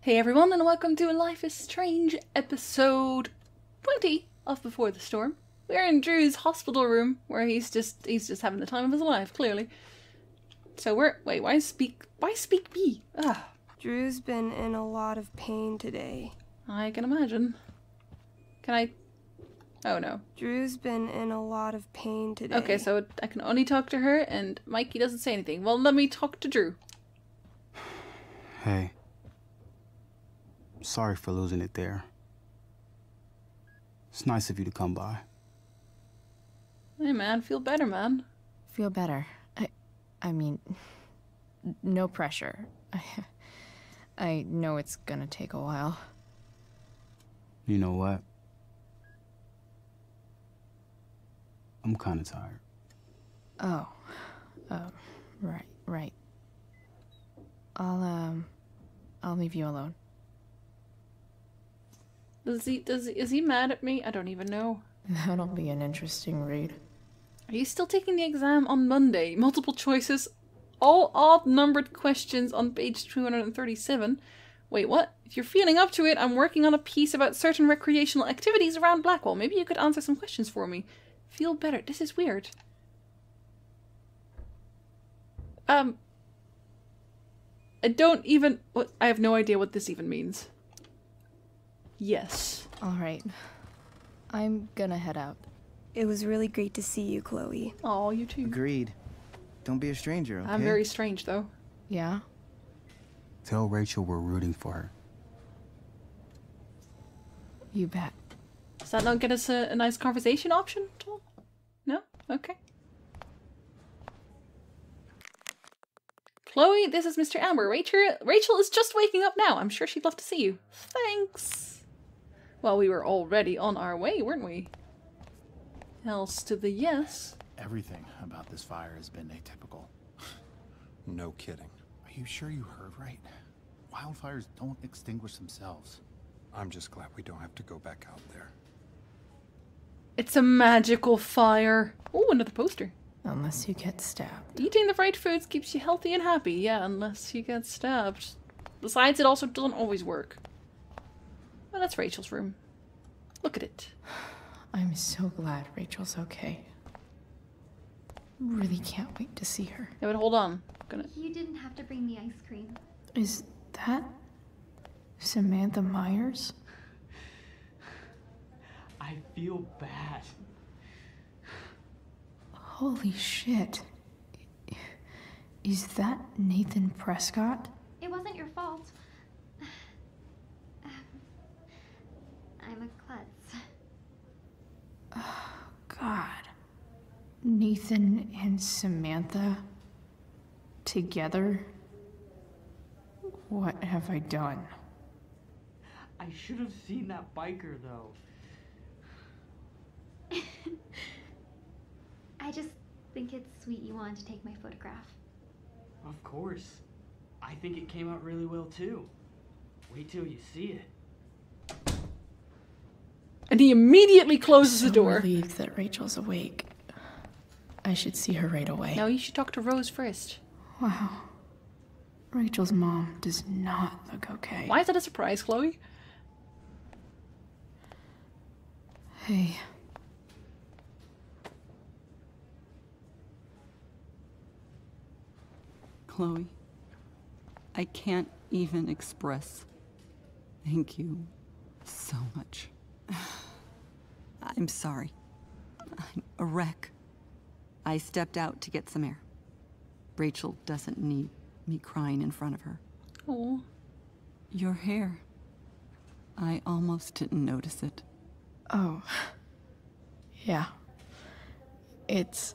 Hey everyone, and welcome to Life is Strange, episode 20 of Before the Storm. We're in Drew's hospital room, where he's just having the time of his life, clearly. So wait, why speak me? Ugh. Drew's been in a lot of pain today. I can imagine. Oh no. Drew's been in a lot of pain today. Okay, so I can only talk to her, and Mikey doesn't say anything. Well, let me talk to Drew. Hey. Sorry for losing it there. It's nice of you to come by. Hey man, feel better, man. Feel better. I mean, no pressure. I know it's gonna take a while. You know what? I'm kind of tired. Oh, right. I'll leave you alone. Is he mad at me? I don't even know. That'll be an interesting read. Are you still taking the exam on Monday? Multiple choices, all odd-numbered questions on page 237. Wait, what? If you're feeling up to it, I'm working on a piece about certain recreational activities around Blackwall. Maybe you could answer some questions for me. Feel better. This is weird. I have no idea what this even means. Yes. Alright. I'm gonna head out. It was really great to see you, Chloe. Oh, you too. Agreed. Don't be a stranger, okay? I'm very strange, though. Yeah? Tell Rachel we're rooting for her. You bet. Does that not get us a nice conversation option at all? No? Okay. Chloe, this is Mr. Amber. Rachel is just waking up now. I'm sure she'd love to see you. Thanks. Well, we were already on our way, weren't we? Else to the yes. Everything about this fire has been atypical. No kidding. Are you sure you heard right? Wildfires don't extinguish themselves. I'm just glad we don't have to go back out there. It's a magical fire. Oh, another poster. Unless you get stabbed. Eating the right foods keeps you healthy and happy. Yeah, unless you get stabbed. Besides, it also doesn't always work. Well, that's Rachel's room. Look at it. I'm so glad Rachel's okay. Really can't wait to see her. Yeah, but hold on. You didn't have to bring me ice cream. Is that Samantha Myers? I feel bad. Holy shit. Is that Nathan Prescott? It wasn't your fault. I'm a klutz. Oh, God. Nathan and Samantha together? What have I done? I should have seen that biker, though. I just think it's sweet you wanted to take my photograph. Of course. I think it came out really well, too. Wait till you see it. And he immediately closes the door. I'm relieved that Rachel's awake. I should see her right away. No, you should talk to Rose first. Wow. Rachel's mom does not look okay. Why is that a surprise, Chloe? Hey. Chloe, I can't even express thank you so much. I'm sorry. I'm a wreck. I stepped out to get some air. Rachel doesn't need me crying in front of her. Oh. Your hair. I almost didn't notice it. Oh. Yeah. It's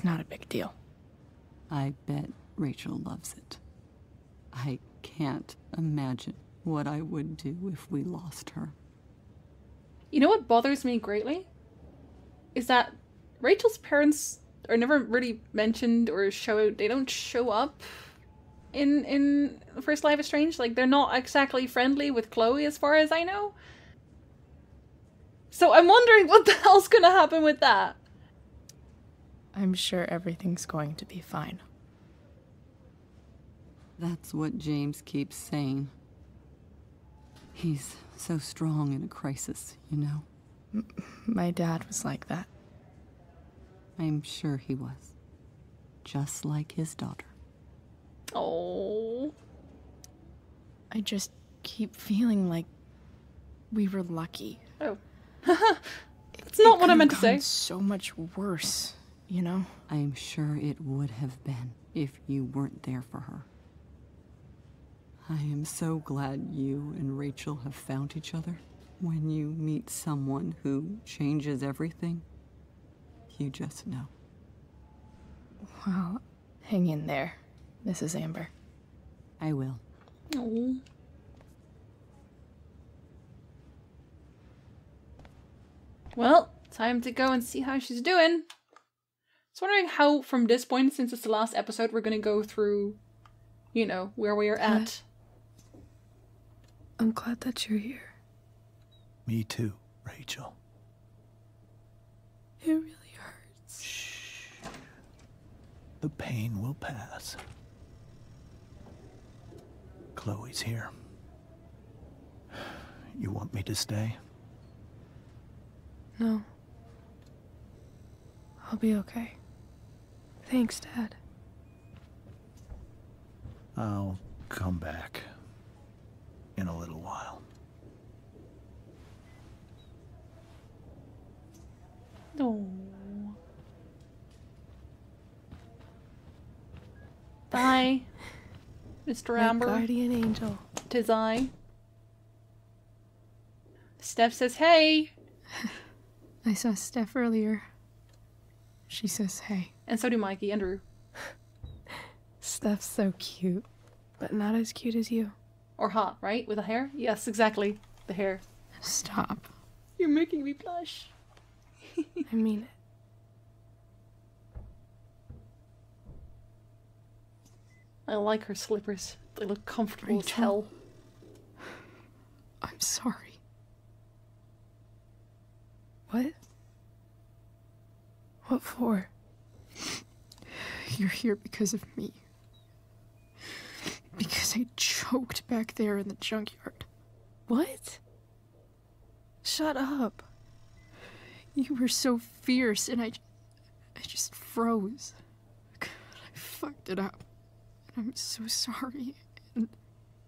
not a big deal. I bet Rachel loves it. I can't imagine what I would do if we lost her. You know what bothers me greatly? Is that Rachel's parents are never really mentioned or they don't show up in the first Life is Strange. Like, they're not exactly friendly with Chloe as far as I know. So I'm wondering what the hell's gonna happen with that. I'm sure everything's going to be fine. That's what James keeps saying. He's so strong in a crisis, you know? My dad was like that. I'm sure he was. Just like his daughter. Oh. I just keep feeling like we were lucky. Oh. It's not what I meant to say. So much worse, you know? I'm sure it would have been if you weren't there for her. I am so glad you and Rachel have found each other. When you meet someone who changes everything, you just know. Well, hang in there, Mrs. Amber. I will. Oh. Well, time to go and see how she's doing. I was wondering how, from this point, since it's the last episode, we're going to go through, you know, where we are at. I'm glad that you're here. Me too, Rachel. It really hurts. Shh. The pain will pass. Chloe's here. You want me to stay? No. I'll be okay. Thanks, Dad. I'll come back in a little while. Oh. Bye, Mr. My Amber. guardian angel. 'Tis I. Steph says, hey. I saw Steph earlier. She says hey. And so do Mikey and Drew. Steph's so cute, but not as cute as you. Or hot, right? With the hair? Yes, exactly. The hair. Stop. You're making me blush. I mean it. I like her slippers. They look comfortable as Rachel. hell. I'm sorry. What? What for? You're here because of me. Because I choked back there in the junkyard. What? Shut up. You were so fierce and I just froze. I fucked it up. And I'm so sorry.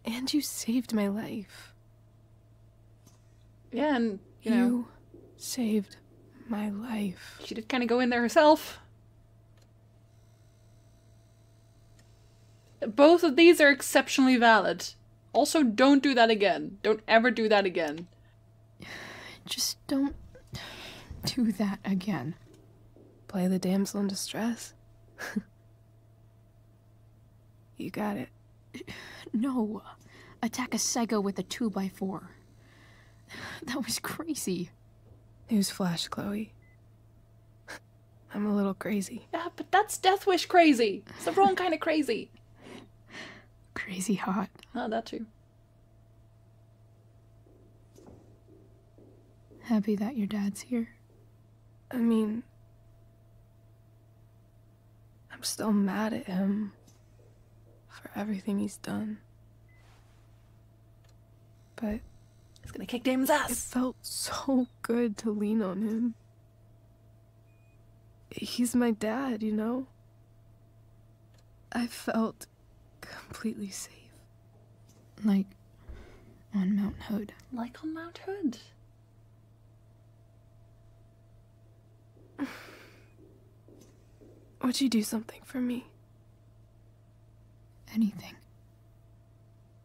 And you saved my life. Yeah, and, you know, saved my life. she did kind of go in there herself. Both of these are exceptionally valid. Also, don't do that again. Don't ever do that again. Just don't do that again. Play the damsel in distress. You got it. No. Attack a Sego with a 2x4. That was crazy. Newsflash, Chloe. I'm a little crazy. Yeah, but that's Death Wish crazy. It's the wrong kind of crazy. Crazy hot. Oh, that too. Happy that your dad's here. I mean, I'm still mad at him for everything he's done. But He's gonna kick Damon's it ass. felt so good to lean on him. He's my dad, you know? I felt completely safe. Like on Mount Hood. Like on Mount Hood. Would you do something for me? Anything.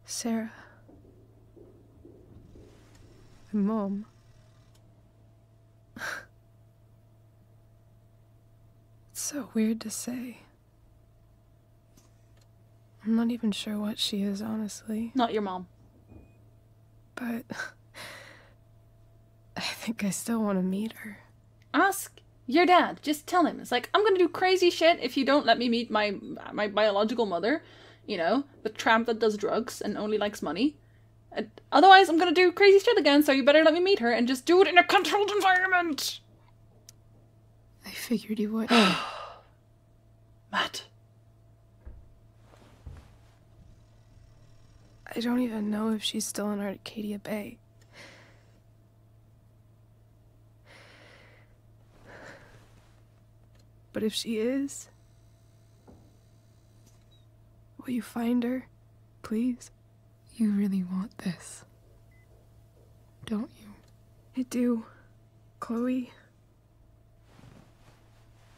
Sarah. My mom. It's so weird to say. I'm not even sure what she is, honestly. Not your mom. But I think I still want to meet her. Ask your dad. Just tell him. It's like, I'm gonna do crazy shit if you don't let me meet my biological mother. You know, the tramp that does drugs and only likes money. And otherwise, I'm gonna do crazy shit again, so you better let me meet her and just do it in a controlled environment. I figured you would. Matt. I don't even know if she's still in Arcadia Bay. But if she is, will you find her, please? You really want this, don't you? I do, Chloe.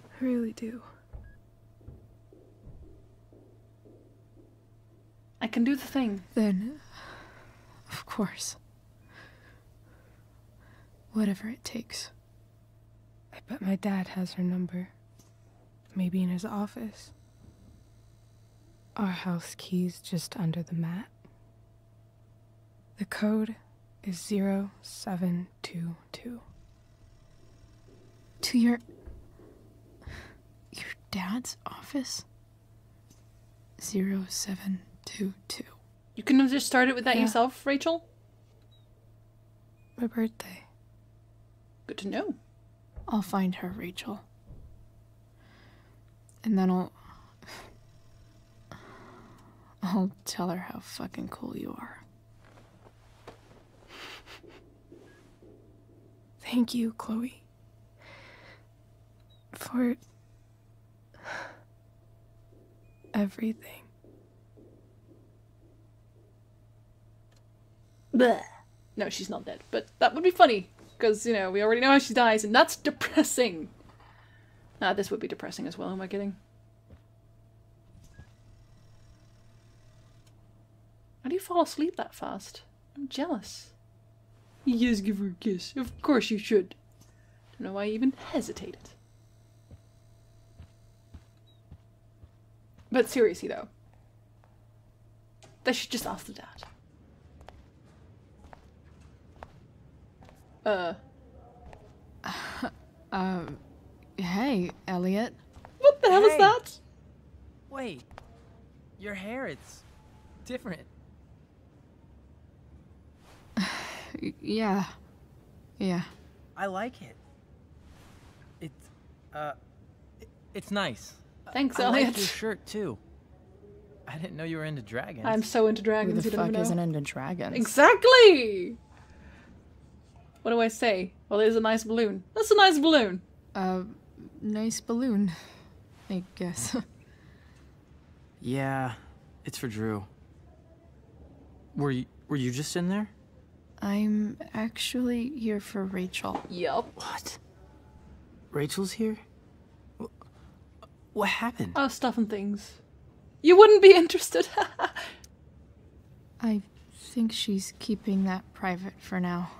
I really do. I can do the thing. Then, of course. Whatever it takes. I bet my dad has her number. Maybe in his office. Our house key's just under the mat. The code is 0722. To your dad's office? 0722. You couldn't have just started with that yourself, Rachel? My birthday. Good to know. I'll find her, Rachel. And then I'll tell her how fucking cool you are. Thank you, Chloe. For everything. Bleh. No, she's not dead. But that would be funny. Because, you know, we already know how she dies, and that's depressing. Nah, this would be depressing as well, am I kidding? How do you fall asleep that fast? I'm jealous. Yes, give her a kiss. Of course you should. Don't know why you even hesitated. But seriously though. They should just ask the dad. Hey, Elliot. What the hell is that? Wait. Your hair, it's different. Yeah. I like it. It's nice. Thanks, I Elliot. like your shirt too. I didn't know you were into dragons. I'm so into dragons. Who the you don't fuck even isn't know. into dragons? Exactly! What do I say? Well, it is a nice balloon. That's a nice balloon. Nice balloon, I guess. Yeah, it's for Drew. Were you just in there? I'm actually here for Rachel. Yup. What? Rachel's here? What happened? Oh, stuff and things. You wouldn't be interested. I think she's keeping that private for now.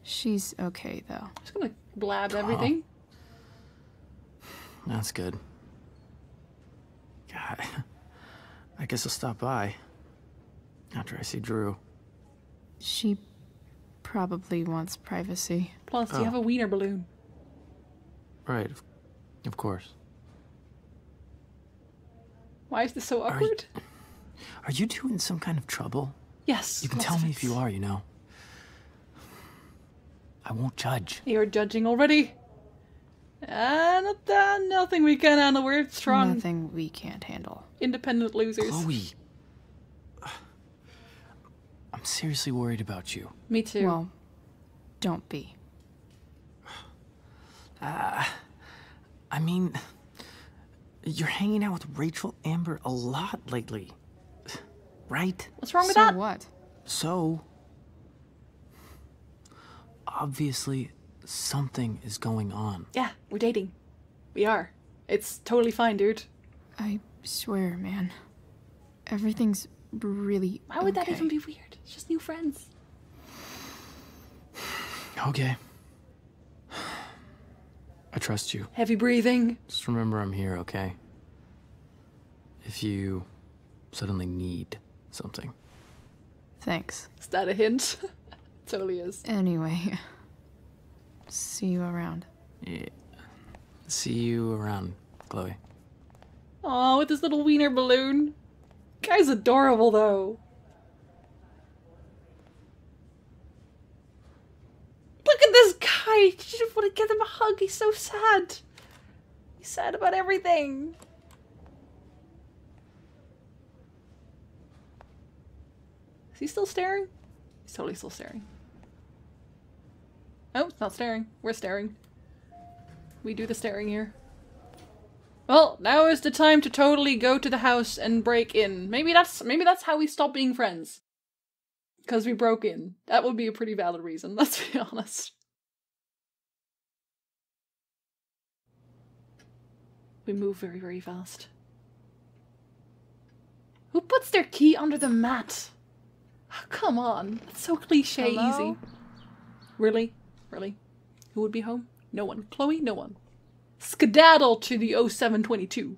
She's okay, though. Just gonna blab everything. That's good. God, I guess I'll stop by after I see Drew. She probably wants privacy. Plus, you have a wiener balloon. Right, of course. Why is this so awkward? Are you two in some kind of trouble? Yes. You can tell me if you are, you know. I won't judge. You're judging already. Nothing we can handle. We're strong. Nothing we can't handle. Independent losers. Chloe. I'm seriously worried about you. Me too. Well, don't be. I mean, you're hanging out with Rachel Amber a lot lately. Right? What's wrong with So that? what? So, obviously, something is going on. Yeah, we're dating. We are. It's totally fine, dude. I swear, man. Everything's really Why would that okay. even be weird? It's just new friends. Okay. I trust you. Heavy breathing. Just remember I'm here, okay? If you suddenly need something. Thanks. Is that a hint? Totally is. Anyway, see you around. Yeah. See you around, Chloe. Aw, with this little wiener balloon. Guy's adorable, though. Look at this guy! You just want to give him a hug. He's so sad. He's sad about everything. Is he still staring? He's totally still staring. Oh, it's not staring. We're staring. We do the staring here. Well, now is the time to totally go to the house and break in. Maybe that's how we stop being friends. Because we broke in. That would be a pretty valid reason, let's be honest. We move very, very fast. Who puts their key under the mat? Oh, come on. That's so cliche easy. Really? Really? Who would be home? No one. Chloe? No one. Skedaddle to the 0722.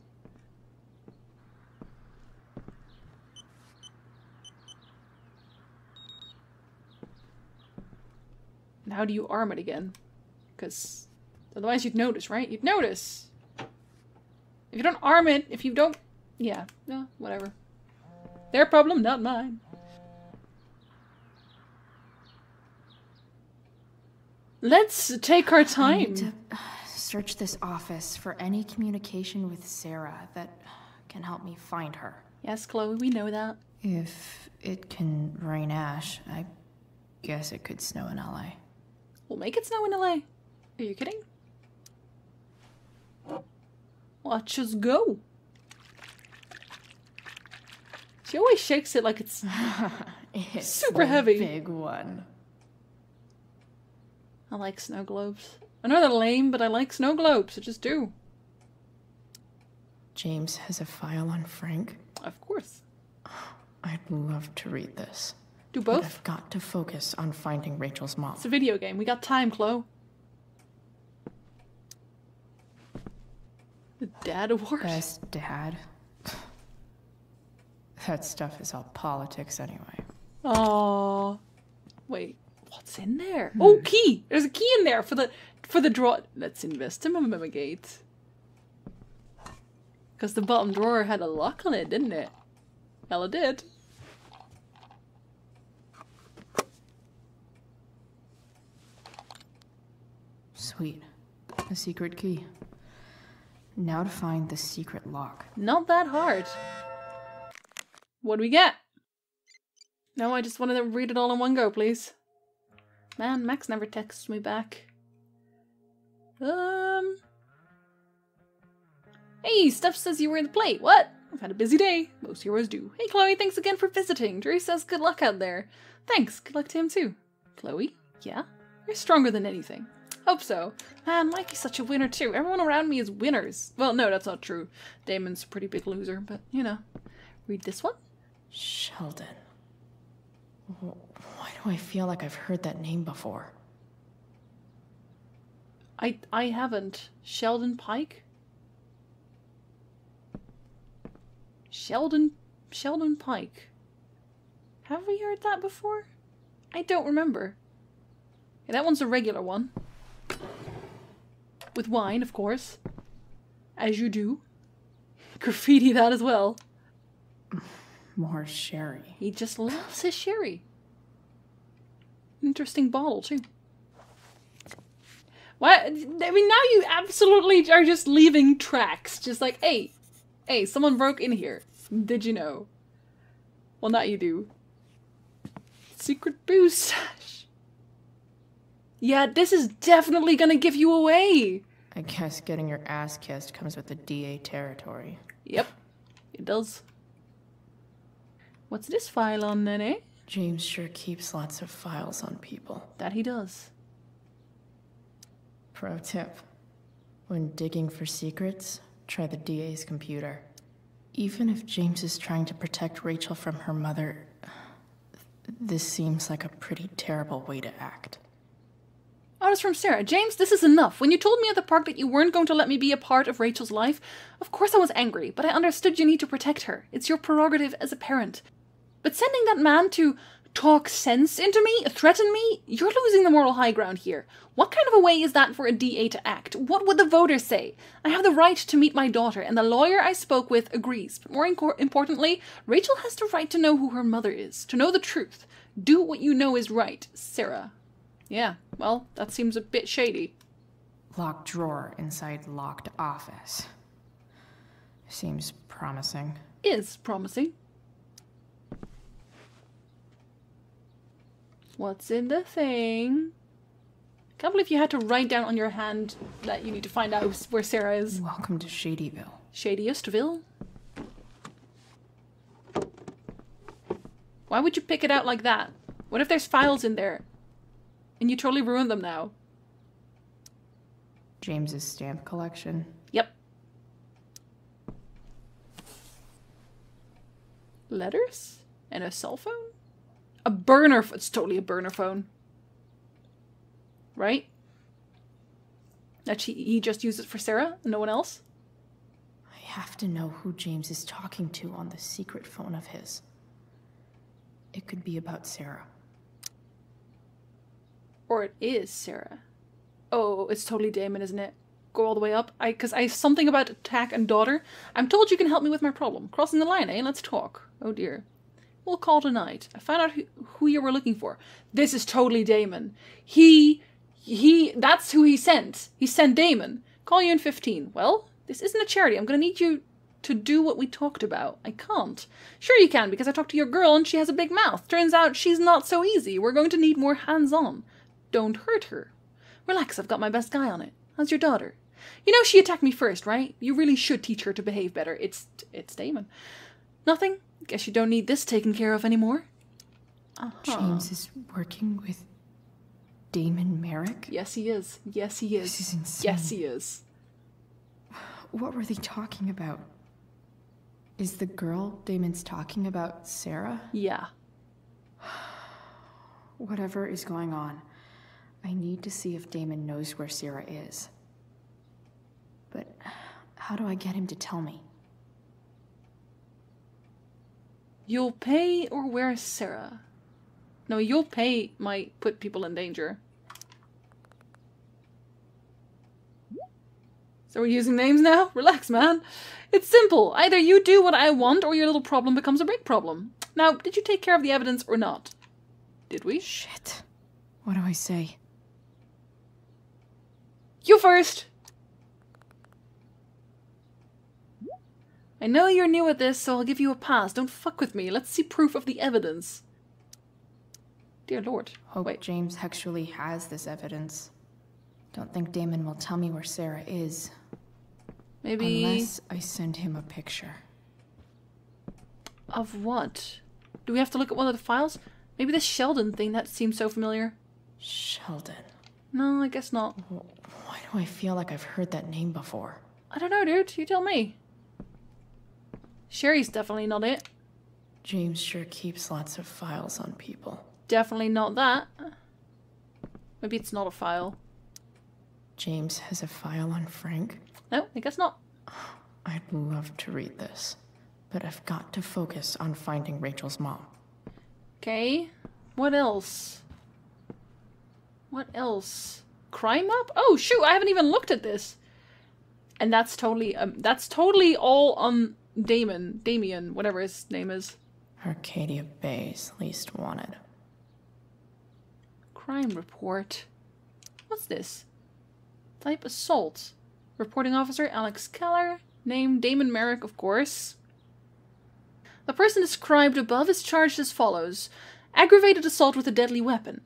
And how do you arm it again? Because otherwise you'd notice, right? You'd notice. If you don't arm it, if you don't... Yeah, no, whatever. Their problem, not mine. Let's take our time. I need to search this office for any communication with Sarah that can help me find her. Yes, Chloe, we know that. If it can rain ash, I guess it could snow in LA. We'll make it snow in LA. Are you kidding? Watch us go. She always shakes it like it's, super heavy. Big one. I like snow globes. I know they're lame, but I like snow globes. I just do. James has a file on Frank. Of course. I'd love to read this. Do both? But I've got to focus on finding Rachel's mom. It's a video game. We got time, Chloe. The Dad Award? Best dad. That stuff is all politics anyway. Oh, wait, what's in there? Oh, key! There's a key in there for the drawer. Let's investigate. Because the bottom drawer had a lock on it, didn't it? Hell, it did. Sweet. A secret key. Now to find the secret lock. Not that hard. What do we get? No, I just wanted to read it all in one go, please. Man, Max never texts me back. Hey, Steph says you were in the play. What? I've had a busy day. Most heroes do. Hey, Chloe, thanks again for visiting. Drew says good luck out there. Thanks. Good luck to him, too. Chloe? Yeah? You're stronger than anything. Hope so. Man, Mikey's such a winner, too. Everyone around me is winners. Well, no, that's not true. Damon's a pretty big loser, but, you know. Read this one. Sheldon. Why do I feel like I've heard that name before? I haven't. Sheldon Pike? Sheldon Pike. Have we heard that before? I don't remember. Yeah, that one's a regular one. With wine, of course. As you do. Graffiti that as well. More sherry. He just loves his sherry. Interesting bottle, too. What? I mean, now you absolutely are just leaving tracks. Just like, hey, someone broke in here. Did you know? Well, not you do. Secret booze stash. Yeah, this is definitely gonna give you away. I guess getting your ass kissed comes with the DA territory. Yep, it does. What's this file on then, eh? James sure keeps lots of files on people. That he does. Pro tip. When digging for secrets, try the DA's computer. Even if James is trying to protect Rachel from her mother, this seems like a pretty terrible way to act. Oh, it's from Sarah. James, this is enough. When you told me at the park that you weren't going to let me be a part of Rachel's life, of course I was angry, but I understood you need to protect her. It's your prerogative as a parent. But sending that man to talk sense into me, threaten me, you're losing the moral high ground here. What kind of a way is that for a DA to act? What would the voters say? I have the right to meet my daughter, and the lawyer I spoke with agrees. But more importantly, Rachel has the right to know who her mother is, to know the truth. Do what you know is right, Sarah. Yeah, well, that seems a bit shady. Locked drawer inside locked office. Seems promising. Is promising. What's in the thing? Can't believe you had to write down on your hand that you need to find out where Sarah is. Welcome to Shadyville. Shadyestville? Why would you pick it out like that? What if there's files in there? And you totally ruined them now. James's stamp collection. Yep. Letters? And a cell phone? A burner. It's totally a burner phone. Right? That he just used it for Sarah and no one else? I have to know who James is talking to on the secret phone of his. It could be about Sarah. Or it is Sarah. Oh, it's totally Damon, isn't it? Go all the way up. Because I something about attack and daughter. I'm told you can help me with my problem. Crossing the line, eh? Let's talk. Oh dear. We'll call tonight. I found out who you were looking for. This is totally Damon. That's who he sent. He sent Damon. Call you in 15. Well, this isn't a charity. I'm going to need you to do what we talked about. I can't. Sure you can, because I talked to your girl and she has a big mouth. Turns out she's not so easy. We're going to need more hands-on. Don't hurt her. Relax, I've got my best guy on it. How's your daughter? You know she attacked me first, right? You really should teach her to behave better. It's Damon. Nothing? Guess you don't need this taken care of anymore. James is working with Damon Merrick? Yes, he is. Yes, he is. This is insane. Yes, he is. What were they talking about? Is the girl Damon's talking about Sarah? Yeah. Whatever is going on, I need to see if Damon knows where Sarah is. But how do I get him to tell me? You'll pay or where's Sarah? No, you'll pay might put people in danger. So we're using names now? Relax, man. It's simple. Either you do what I want or your little problem becomes a big problem. Now, did you take care of the evidence or not? Did we? Shit. What do I say? You first! I know you're new at this, so I'll give you a pass. Don't fuck with me. Let's see proof of the evidence. Dear Lord. Hope James actually has this evidence. Don't think Damon will tell me where Sarah is. Maybe... Unless I send him a picture. Of what? Do we have to look at one of the files? Maybe this Sheldon thing that seems so familiar. Sheldon? No, I guess not. Why do I feel like I've heard that name before? I don't know, dude. You tell me. Sherry's definitely not it. James sure keeps lots of files on people. Definitely not that. Maybe it's not a file. James has a file on Frank? No, I guess not. I'd love to read this, but I've got to focus on finding Rachel's mom. Okay. What else? What else? Crime map? Oh, shoot, I haven't even looked at this. And that's totally all on Damien, whatever his name is. Arcadia Bay's least wanted. Crime report. What's this? Type assault. Reporting officer Alex Keller. Name Damon Merrick, of course. The person described above is charged as follows. Aggravated assault with a deadly weapon.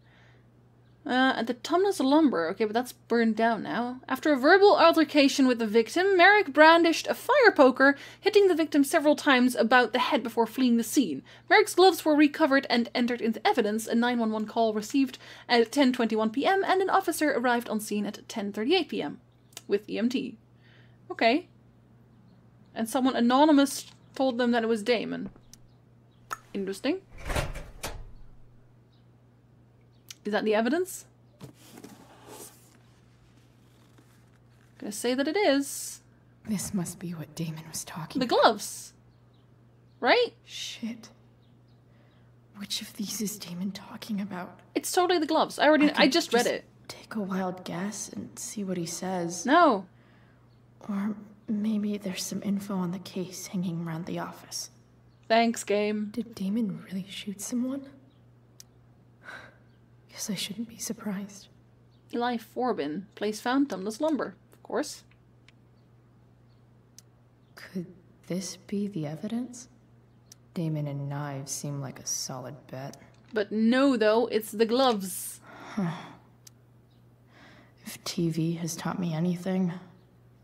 At the Tumnus Lumber. Okay, but that's burned down now. After a verbal altercation with the victim, Merrick brandished a fire poker, hitting the victim several times about the head before fleeing the scene. Merrick's gloves were recovered and entered into evidence. A 911 call received at 10:21 p.m. and an officer arrived on scene at 10:38 p.m. with EMT. Okay. And someone anonymous told them that it was Damon. Interesting. Is that the evidence? Gonna say that it is. This must be what Damon was talking The about. gloves. Right? Shit. Which of these is Damon talking about? It's totally the gloves. I just read it. Take a wild guess and see what he says. No. Or maybe there's some info on the case hanging around the office. Thanks, game. Did Damon really shoot someone? Guess I shouldn't be surprised. Eli Forbin. Place found Tumnus Lumber. Of course. Could this be the evidence? Damon and knives seem like a solid bet. But no, though, it's the gloves. If TV has taught me anything,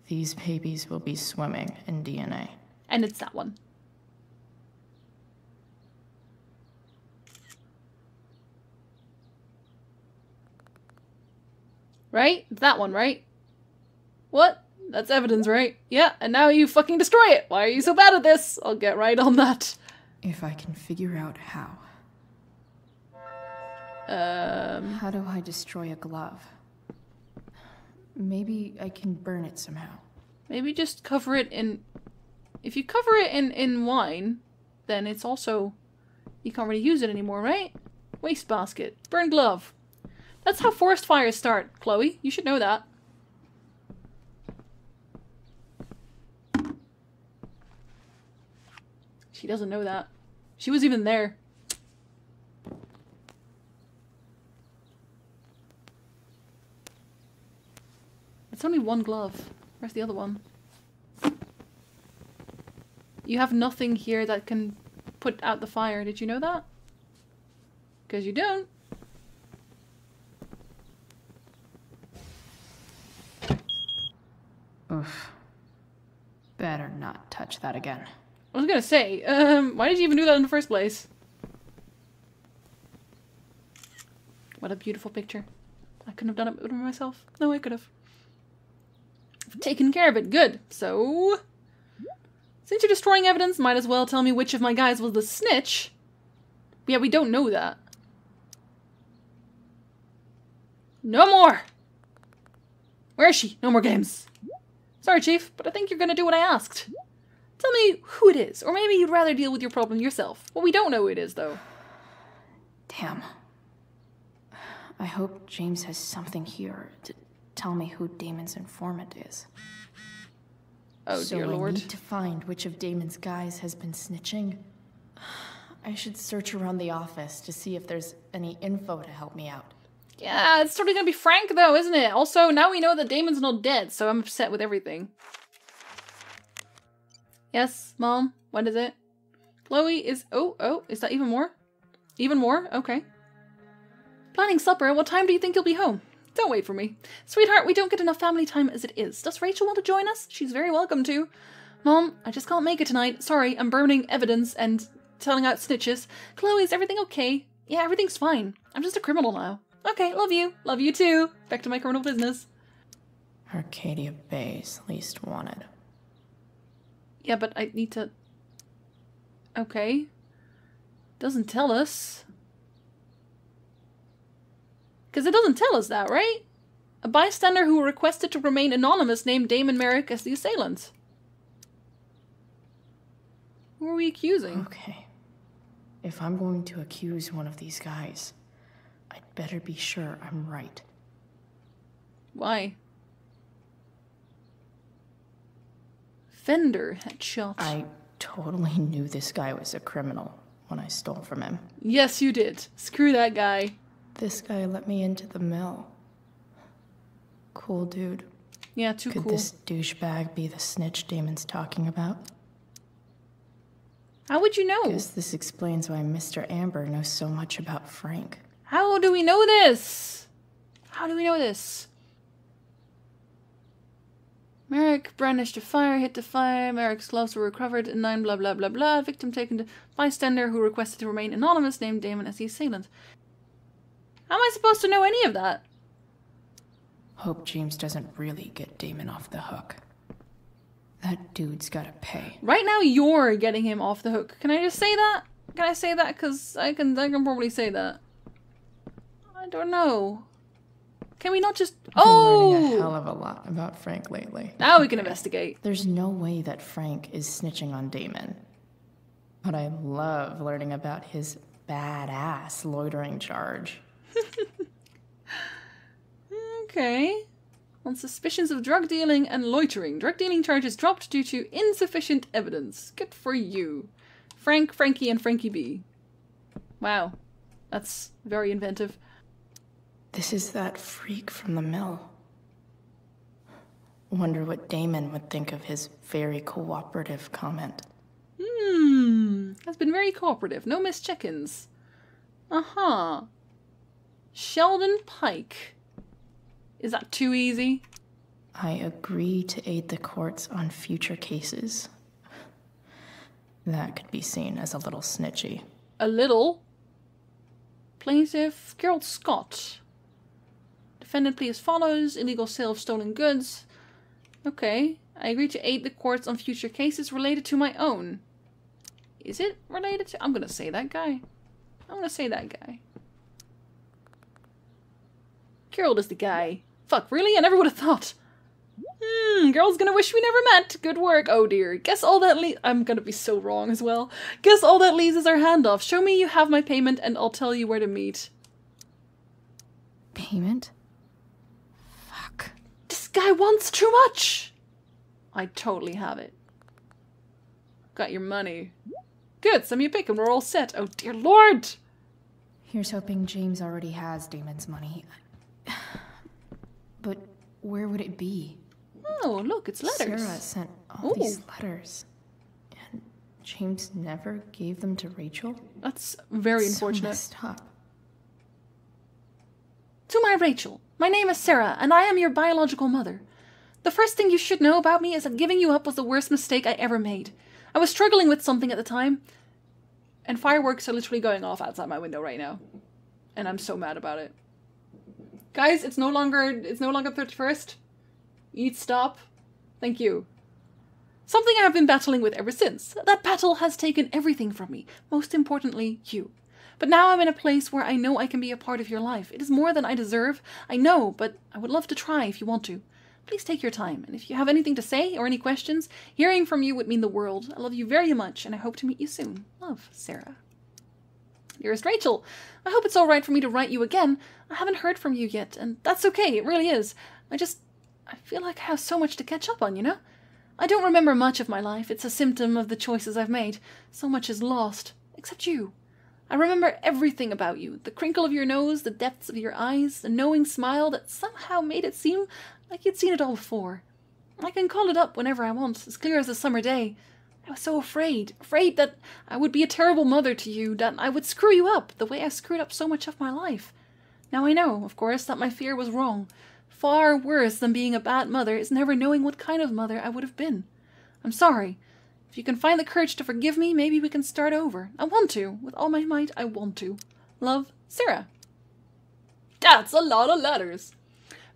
these babies will be swimming in DNA. And it's that one. Right? It's that one, right? What? That's evidence, right? Yeah, and now you fucking destroy it! Why are you so bad at this? I'll get right on that. If I can figure out how. How do I destroy a glove? Maybe I can burn it somehow. Maybe just cover it in... If you cover it in wine, then it's also... You can't really use it anymore, right? Wastebasket. Burn glove. That's how forest fires start, Chloe. You should know that. She doesn't know that. She was even there. It's only one glove. Where's the other one? You have nothing here that can put out the fire. Did you know that? Because you don't. Oof. Better not touch that again. I was gonna say, why did you even do that in the first place? What a beautiful picture. I couldn't have done it myself. No, I could have. Taken care of it. Good. So... Since you're destroying evidence, might as well tell me which of my guys was the snitch. But yeah, we don't know that. No more! Where is she? No more games. Sorry, Chief, but I think you're gonna do what I asked. Tell me who it is, or maybe you'd rather deal with your problem yourself. Well, we don't know who it is, though. Damn. I hope James has something here to tell me who Damon's informant is. Oh, dear Lord. I need to find which of Damon's guys has been snitching. I should search around the office to see if there's any info to help me out. Yeah, it's totally gonna be Frank, though, isn't it? Also, now we know that Damon's not dead, so I'm upset with everything. Yes, Mom? What is it? Chloe is... Oh, is that even more? Even more? Okay. Planning supper. What time do you think you'll be home? Don't wait for me. Sweetheart, we don't get enough family time as it is. Does Rachel want to join us? She's very welcome to. Mom, I just can't make it tonight. Sorry, I'm burning evidence and telling out snitches. Chloe, is everything okay? Yeah, everything's fine. I'm just a criminal now. Okay, love you. Love you too. Back to my criminal business. Arcadia Bay's least wanted. Yeah, but I need to... Okay. Doesn't tell us. Because it doesn't tell us that, right? A bystander who requested to remain anonymous named Damon Merrick as the assailant. Who are we accusing? Okay. If I'm going to accuse one of these guys, I'd better be sure I'm right. Why? Fender headshot. I totally knew this guy was a criminal when I stole from him. Yes, you did. Screw that guy. This guy let me into the mill. Cool dude. Yeah, too cool. Could this douchebag be the snitch Damon's talking about? How would you know? Guess this explains why Mr. Amber knows so much about Frank. How do we know this? How do we know this? Merrick brandished a fire, hit the fire. Merrick's gloves were recovered and 9 blah blah blah blah. Victim taken to bystander who requested to remain anonymous named Damon as the assailant. How am I supposed to know any of that? Hope James doesn't really get Damon off the hook. That dude's gotta pay. Right now you're getting him off the hook. Can I just say that? Can I say that? Because I can probably say that. I don't know. Can we not just... Oh! I've been learning a hell of a lot about Frank lately. Now we can investigate. There's no way that Frank is snitching on Damon. But I love learning about his badass loitering charge. Okay. On suspicions of drug dealing and loitering. Drug dealing charges dropped due to insufficient evidence. Good for you. Frank, Frankie, and Frankie B. Wow. That's very inventive. This is that freak from the mill. Wonder what Damon would think of his very cooperative comment. Has been very cooperative. No missed check-ins. Uh-huh. Sheldon Pike. Is that too easy? I agree to aid the courts on future cases. That could be seen as a little snitchy. A little? Plaintiff Gerald Scott. Defendant plea as follows. Illegal sale of stolen goods. Okay. I agree to aid the courts on future cases related to my own. Is it related to... I'm gonna say that guy. I'm gonna say that guy. Gerald is the guy. Fuck, really? I never would have thought. Girl's gonna wish we never met. Good work. Oh dear. Guess all that I'm gonna be so wrong as well. Guess all that leaves is our handoff. Show me you have my payment and I'll tell you where to meet. Payment? Fuck. This guy wants too much. I totally have it. Got your money. Good, send me a pic and we're all set. Oh dear lord! Here's hoping James already has Damon's money. But where would it be? Oh, look, it's letters. Sarah sent all these letters. And James never gave them to Rachel? That's very unfortunate. So messed up. To my Rachel, my name is Sarah, and I am your biological mother. The first thing you should know about me is that giving you up was the worst mistake I ever made. I was struggling with something at the time, and fireworks are literally going off outside my window right now. And I'm so mad about it. Guys, it's no longer 31st. You need to stop. Thank you. Something I have been battling with ever since. That battle has taken everything from me, most importantly, you. But now I'm in a place where I know I can be a part of your life. It is more than I deserve, I know, but I would love to try if you want to. Please take your time, and if you have anything to say or any questions, hearing from you would mean the world. I love you very much, and I hope to meet you soon. Love, Sarah. Dearest Rachel, I hope it's alright for me to write you again. I haven't heard from you yet, and that's okay, it really is. I feel like I have so much to catch up on, you know? I don't remember much of my life. It's a symptom of the choices I've made. So much is lost, except you. I remember everything about you. The crinkle of your nose, the depths of your eyes, the knowing smile that somehow made it seem like you'd seen it all before. I can call it up whenever I want, as clear as a summer day. I was so afraid that I would be a terrible mother to you, that I would screw you up the way I screwed up so much of my life. Now I know, of course, that my fear was wrong. Far worse than being a bad mother is never knowing what kind of mother I would have been. I'm sorry. If you can find the courage to forgive me, maybe we can start over. I want to. With all my might, I want to. Love, Sarah. That's a lot of letters.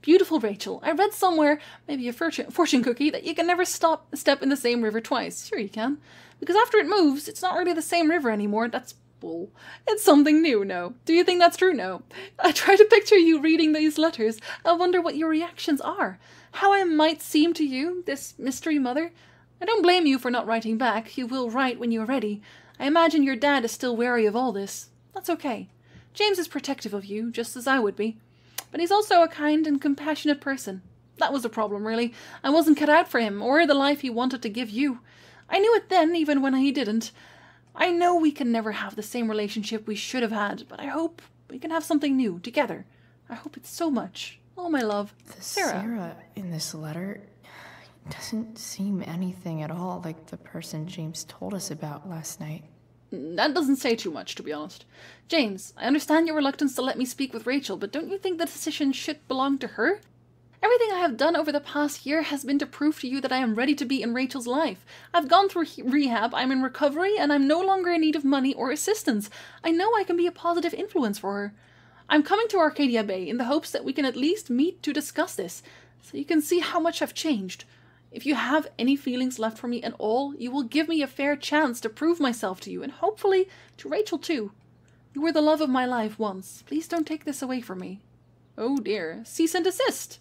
Beautiful Rachel, I read somewhere, maybe a fortune cookie, that you can never step in the same river twice. Sure you can. Because after it moves, it's not really the same river anymore. That's bull. It's something new, no. Do you think that's true? No. I try to picture you reading these letters. I wonder what your reactions are. How I might seem to you, this mystery mother. I don't blame you for not writing back. You will write when you're ready. I imagine your dad is still wary of all this. That's okay. James is protective of you, just as I would be. But he's also a kind and compassionate person. That was the problem, really. I wasn't cut out for him, or the life he wanted to give you. I knew it then, even when he didn't. I know we can never have the same relationship we should have had, but I hope we can have something new, together. I hope it so much. Oh, my love, Sarah. Sarah in this letter doesn't seem anything at all like the person James told us about last night. That doesn't say too much, to be honest. James, I understand your reluctance to let me speak with Rachel, but don't you think the decision should belong to her? Everything I have done over the past year has been to prove to you that I am ready to be in Rachel's life. I've gone through rehab, I'm in recovery, and I'm no longer in need of money or assistance. I know I can be a positive influence for her. I'm coming to Arcadia Bay in the hopes that we can at least meet to discuss this, so you can see how much I've changed. If you have any feelings left for me at all, you will give me a fair chance to prove myself to you, and hopefully to Rachel too. You were the love of my life once. Please don't take this away from me. Oh dear. Cease and desist.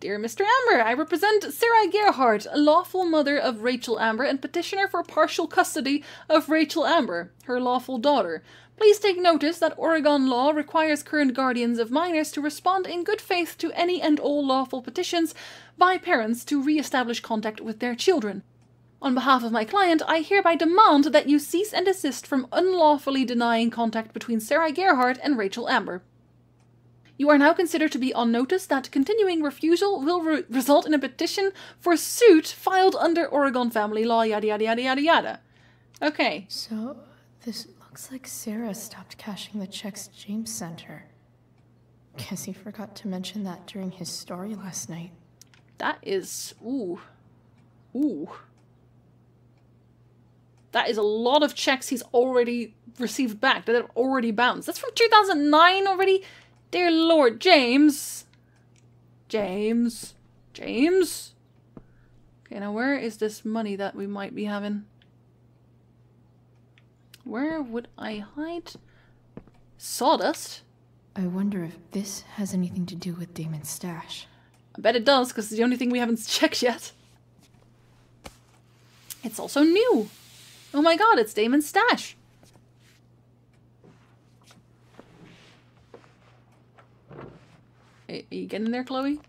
Dear Mr. Amber, I represent Sarah Gerhardt, a lawful mother of Rachel Amber and petitioner for partial custody of Rachel Amber, her lawful daughter. Please take notice that Oregon law requires current guardians of minors to respond in good faith to any and all lawful petitions by parents to re-establish contact with their children. On behalf of my client, I hereby demand that you cease and desist from unlawfully denying contact between Sarah Gerhardt and Rachel Amber. You are now considered to be on notice that continuing refusal will result in a petition for suit filed under Oregon family law, yada yada yada yada yada. Okay. So, this Looks like Sarah stopped cashing the checks James sent her. Guess he forgot to mention that during his story last night. That is... Ooh. Ooh. That is a lot of checks he's already received back that have already bounced. That's from 2009 already? Dear Lord, James. James. James. Okay, now where is this money that we might be having? Where would I hide? Sawdust? I wonder if this has anything to do with Damon's stash. I bet it does, because it's the only thing we haven't checked yet. It's also new. Oh my god, it's Damon's stash. Are you getting there, Chloe?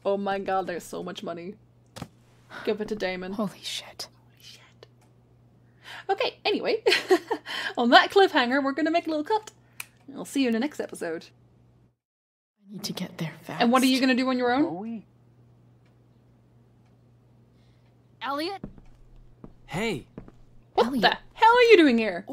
Oh my god, there's so much money. Give it to Damon. Holy shit. Holy shit. Okay, anyway. On that cliffhanger, we're gonna make a little cut. I'll see you in the next episode. I need to get there fast. And what are you gonna do on your own? Chloe? Elliot? Hey. What the hell are you doing here?